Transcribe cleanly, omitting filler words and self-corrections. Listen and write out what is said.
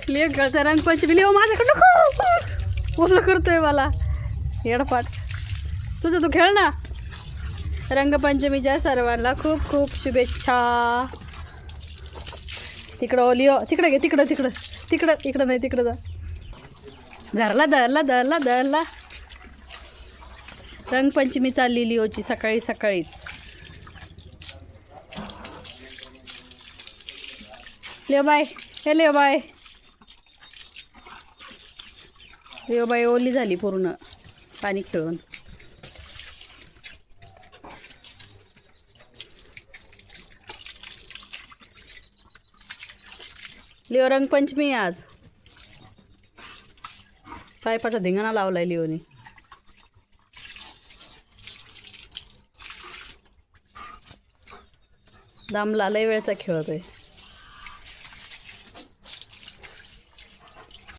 Leo खेळतोय Rangpanchami. Leo माझ्याकडं नको, ओलं करतोय मला येडपाट. तुझं तू खेळ ना. रंगपंचमीच्या सर्वांना खूप खूप शुभेच्छा. तिकडं लिओ, तिकडं घे, तिकडं तिकडं तिकडं इकडं नाही, तिकडं जा. धरला धरला धरला धरला. रंगपंचमी चालली लिओची सकाळी सकाळीच. Leo bye. हे लिओ बाय. लिओ बाय ओली झाली पूर्ण पाणी खेळून. लिओ रंगपंचमी आज. पायपाचा धिंगाणा लावलाय लिओने. दामला लय वेळचा खेळतोय.